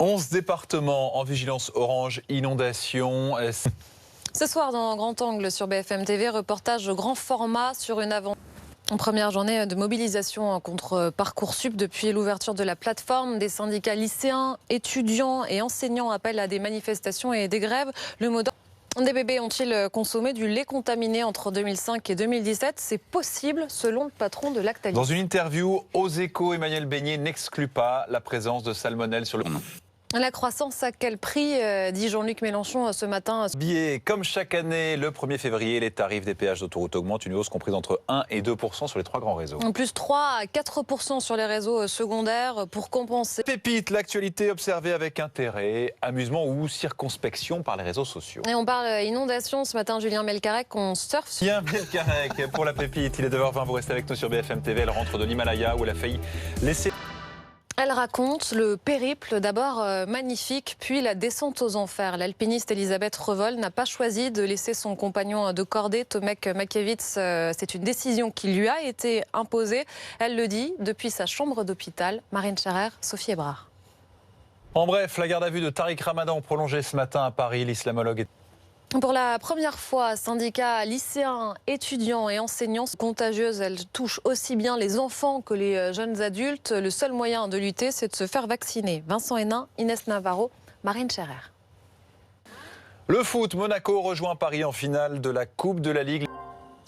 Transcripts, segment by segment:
11 départements en vigilance orange inondation. Ce soir, dans Grand Angle sur BFM TV, reportage grand format sur une première journée de mobilisation contre Parcoursup depuis l'ouverture de la plateforme. Des syndicats lycéens, étudiants et enseignants appellent à des manifestations et des grèves. Le mot d'ordre: des bébés ont-ils consommé du lait contaminé entre 2005 et 2017? C'est possible, selon le patron de Lactalis. Dans une interview aux Échos, Emmanuel Beignet n'exclut pas la présence de salmonelle sur le... La croissance à quel prix, dit Jean-Luc Mélenchon ce matin. Billets, comme chaque année, le 1er février, les tarifs des péages d'autoroute augmentent, une hausse comprise entre 1 et 2% sur les 3 grands réseaux. En plus 3 à 4% sur les réseaux secondaires pour compenser. Pépite, l'actualité observée avec intérêt, amusement ou circonspection par les réseaux sociaux. Et on parle inondation ce matin, Julien Melcarec, on surfe. Bien, Melcarec, pour la pépite, il est 9h20, vous restez avec nous sur BFM TV, elle rentre de l'Himalaya où elle a failli laisser... Elle raconte le périple, d'abord magnifique, puis la descente aux enfers. L'alpiniste Elisabeth Revol n'a pas choisi de laisser son compagnon de cordée, Tomek Makevitz. C'est une décision qui lui a été imposée. Elle le dit depuis sa chambre d'hôpital. Marine Scherer, Sophie Ebrard. En bref, la garde à vue de Tariq Ramadan prolongée ce matin à Paris. L'islamologue est... Pour la première fois, syndicats lycéens, étudiants et enseignants contagieuses, elles touchent aussi bien les enfants que les jeunes adultes. Le seul moyen de lutter, c'est de se faire vacciner. Vincent Hénin, Inès Navarro, Marine Scherer. Le foot, Monaco rejoint Paris en finale de la Coupe de la Ligue.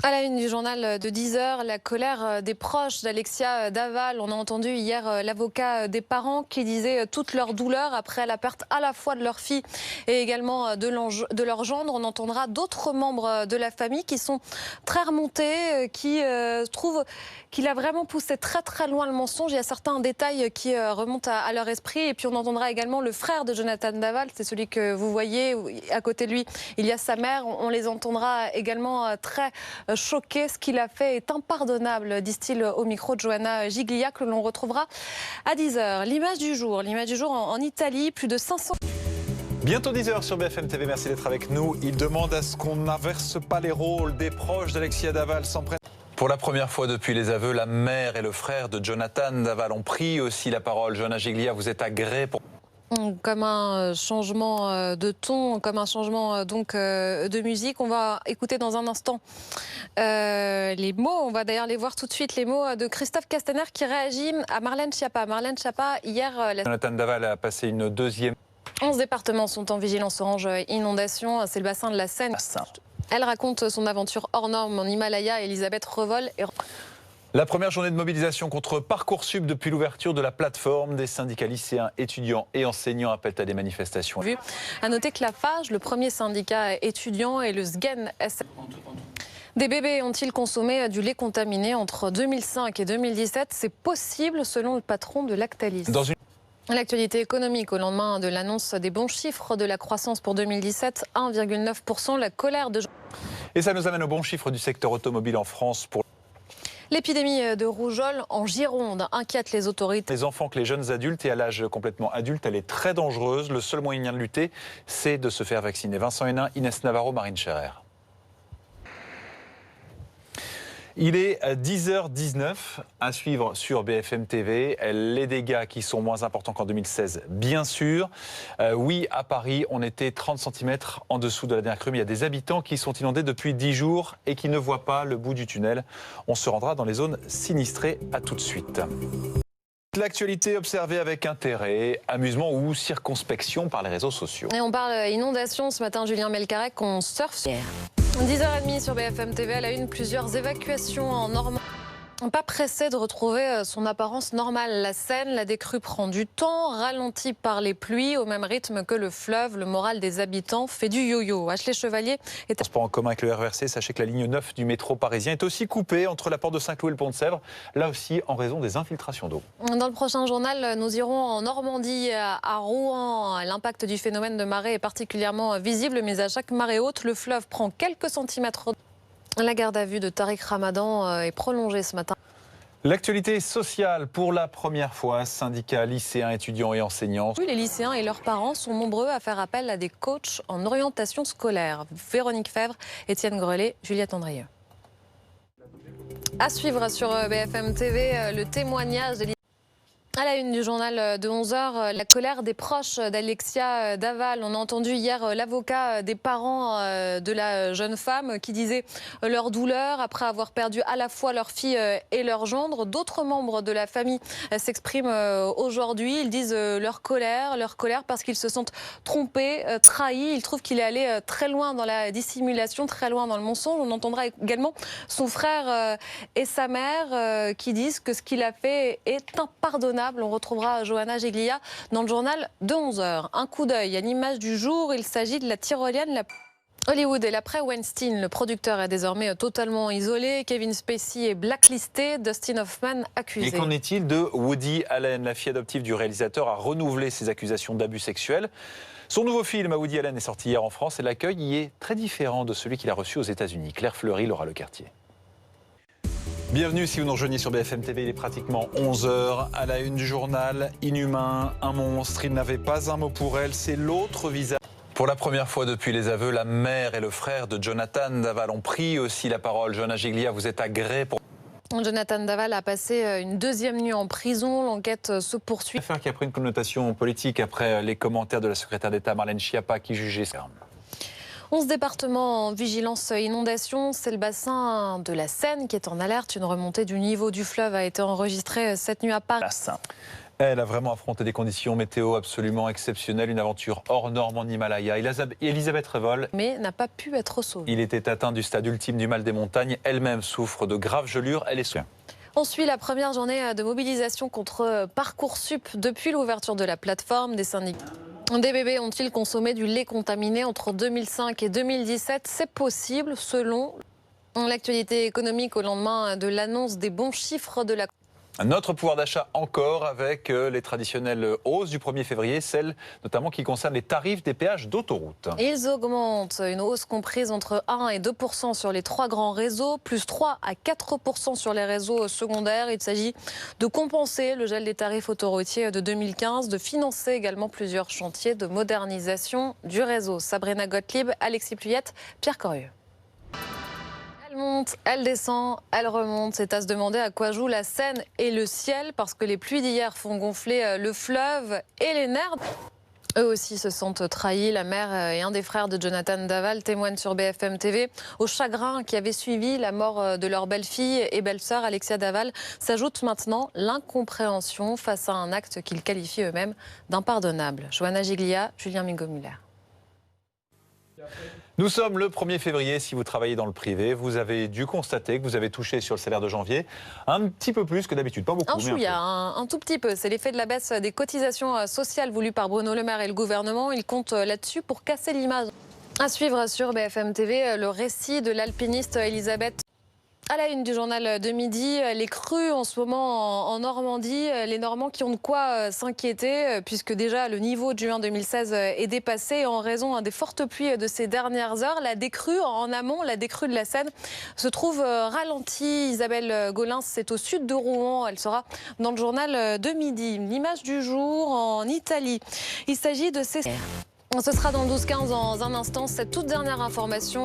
À la une du journal de 10h, la colère des proches d'Alexia Daval. On a entendu hier l'avocat des parents qui disait toute leur douleur après la perte à la fois de leur fille et également de leur gendre. On entendra d'autres membres de la famille qui sont très remontés, qui trouvent qu'il a vraiment poussé très très loin le mensonge. Il y a certains détails qui remontent à leur esprit. Et puis on entendra également le frère de Jonathan Daval, c'est celui que vous voyez. À côté de lui, il y a sa mère. On les entendra également très choqué. Ce qu'il a fait est impardonnable, disent-ils au micro de Johanna Giglia, que l'on retrouvera à 10h. L'image du jour en Italie, plus de 500... Bientôt 10h sur BFM TV, merci d'être avec nous. Il demande à ce qu'on n'inverse pas les rôles des proches d'Alexia Daval s'en prennent. Pour la première fois depuis les aveux, la mère et le frère de Jonathan Daval ont pris aussi la parole. Johanna Giglia, vous êtes agréée pour... Comme un changement de ton, comme un changement de musique. On va écouter dans un instant les mots, on va d'ailleurs les voir tout de suite, les mots de Christophe Castaner qui réagit à Marlène Schiappa. Marlène Schiappa, hier... Jonathan Daval a passé une deuxième... 11 départements sont en vigilance orange inondation, c'est le bassin de la Seine. Elle raconte son aventure hors norme en Himalaya. Elisabeth Revol et... La première journée de mobilisation contre Parcoursup depuis l'ouverture de la plateforme. Des syndicats lycéens, étudiants et enseignants appellent à des manifestations. À noter que la FAGE, le premier syndicat étudiant, et le SGEN SF. Des bébés ont-ils consommé du lait contaminé entre 2005 et 2017? C'est possible selon le patron de Lactalis. L'actualité économique au lendemain de l'annonce des bons chiffres de la croissance pour 2017, 1,9%. La colère de... Et ça nous amène aux bons chiffres du secteur automobile en France pour... L'épidémie de rougeole en Gironde inquiète les autorités. Les enfants que les jeunes adultes et à l'âge complètement adulte, elle est très dangereuse. Le seul moyen de lutter, c'est de se faire vacciner. Vincent Hénin, Inès Navarro, Marine Scherer. Il est 10h19 à suivre sur BFM TV. Les dégâts qui sont moins importants qu'en 2016, bien sûr. Oui, à Paris, on était 30 cm en dessous de la dernière crue. Mais il y a des habitants qui sont inondés depuis 10 jours et qui ne voient pas le bout du tunnel. On se rendra dans les zones sinistrées. À tout de suite. L'actualité observée avec intérêt, amusement ou circonspection par les réseaux sociaux. Et on parle inondation ce matin, Julien Melcarec, on surfe. 10h30 sur BFM TV, à la une, plusieurs évacuations en Normandie. Pas pressé de retrouver son apparence normale. La Seine, la décrue prend du temps, ralentie par les pluies, au même rythme que le fleuve. Le moral des habitants fait du yo-yo. Ashley Chevalier est... Transport en commun avec le RERC, sachez que la ligne 9 du métro parisien est aussi coupée entre la porte de Saint-Cloud et le pont de Sèvres, là aussi en raison des infiltrations d'eau. Dans le prochain journal, nous irons en Normandie, à Rouen. L'impact du phénomène de marée est particulièrement visible, mais à chaque marée haute, le fleuve prend quelques centimètres. La garde à vue de Tariq Ramadan est prolongée ce matin. L'actualité sociale, pour la première fois, syndicats, lycéens, étudiants et enseignants. Oui, les lycéens et leurs parents sont nombreux à faire appel à des coachs en orientation scolaire. Véronique Fèvre, Étienne Grelet, Juliette Andrieux. À suivre sur BFM TV, le témoignage des À la une du journal de 11h, la colère des proches d'Alexia Daval. On a entendu hier l'avocat des parents de la jeune femme qui disait leur douleur après avoir perdu à la fois leur fille et leur gendre. D'autres membres de la famille s'expriment aujourd'hui. Ils disent leur colère parce qu'ils se sentent trompés, trahis. Ils trouvent qu'il est allé très loin dans la dissimulation, très loin dans le mensonge. On entendra également son frère et sa mère qui disent que ce qu'il a fait est impardonnable. On retrouvera Johanna Giglia dans le journal de 11h. Un coup d'œil à l'image du jour, il s'agit de la tyrolienne Hollywood et l'après Weinstein. Le producteur est désormais totalement isolé. Kevin Spacey est blacklisté. Dustin Hoffman accusé. Et qu'en est-il de Woody Allen? La fille adoptive du réalisateur a renouvelé ses accusations d'abus sexuels. Son nouveau film à Woody Allen est sorti hier en France et l'accueil y est très différent de celui qu'il a reçu aux États-Unis. Claire Fleury, Laura Lequartier. Bienvenue si vous nous rejoignez sur BFM TV, il est pratiquement 11h. À la une du journal, inhumain, un monstre, il n'avait pas un mot pour elle, c'est l'autre visage. Pour la première fois depuis les aveux, la mère et le frère de Jonathan Daval ont pris aussi la parole. Johanna Giglia, vous êtes agréée pour... Jonathan Daval a passé une deuxième nuit en prison. L'enquête se poursuit. Affaire qui a pris une connotation politique après les commentaires de la secrétaire d'État Marlène Schiappa qui jugeait ça. 11 départements en vigilance inondation. C'est le bassin de la Seine qui est en alerte. Une remontée du niveau du fleuve a été enregistrée cette nuit à Paris. Elle a vraiment affronté des conditions météo absolument exceptionnelles. Une aventure hors norme en Himalaya. Elisabeth Revol, mais n'a pas pu être sauvée. Il était atteint du stade ultime du mal des montagnes. Elle-même souffre de graves gelures. Elle est soignée. On suit la première journée de mobilisation contre Parcoursup depuis l'ouverture de la plateforme. Des syndicats. Des bébés ont-ils consommé du lait contaminé entre 2005 et 2017? C'est possible selon l'actualité économique au lendemain de l'annonce des bons chiffres de la... Notre pouvoir d'achat encore avec les traditionnelles hausses du 1er février, celles notamment qui concernent les tarifs des péages d'autoroute. Ils augmentent, une hausse comprise entre 1 et 2% sur les 3 grands réseaux, plus 3 à 4% sur les réseaux secondaires. Il s'agit de compenser le gel des tarifs autoroutiers de 2015, de financer également plusieurs chantiers de modernisation du réseau. Sabrina Gottlieb, Alexis Pluyette, Pierre Corieux. Elle monte, elle descend, elle remonte. C'est à se demander à quoi joue la Seine et le ciel, parce que les pluies d'hier font gonfler le fleuve et les nerfs. Eux aussi se sentent trahis. La mère et un des frères de Jonathan Daval témoignent sur BFM TV. Au chagrin qui avait suivi la mort de leur belle-fille et belle-sœur Alexia Daval s'ajoute maintenant l'incompréhension face à un acte qu'ils qualifient eux-mêmes d'impardonnable. Johanna Giglia, Julien Mingo-Muller. Nous sommes le 1er février. Si vous travaillez dans le privé, vous avez dû constater que vous avez touché sur le salaire de janvier un petit peu plus que d'habitude. Pas beaucoup, un chouïa, un tout petit peu. C'est l'effet de la baisse des cotisations sociales voulues par Bruno Le Maire et le gouvernement. Il compte là-dessus pour casser l'image. À suivre sur BFM TV, le récit de l'alpiniste Elisabeth. À la une du journal de midi, les crues en ce moment en Normandie, les Normands qui ont de quoi s'inquiéter puisque déjà le niveau de juin 2016 est dépassé en raison des fortes pluies de ces dernières heures. La décrue en amont, la décrue de la Seine se trouve ralentie. Isabelle Golin, c'est au sud de Rouen. Elle sera dans le journal de midi. L'image du jour en Italie. Il s'agit de ces... Ce sera dans le 12-15 dans un instant. Cette toute dernière information.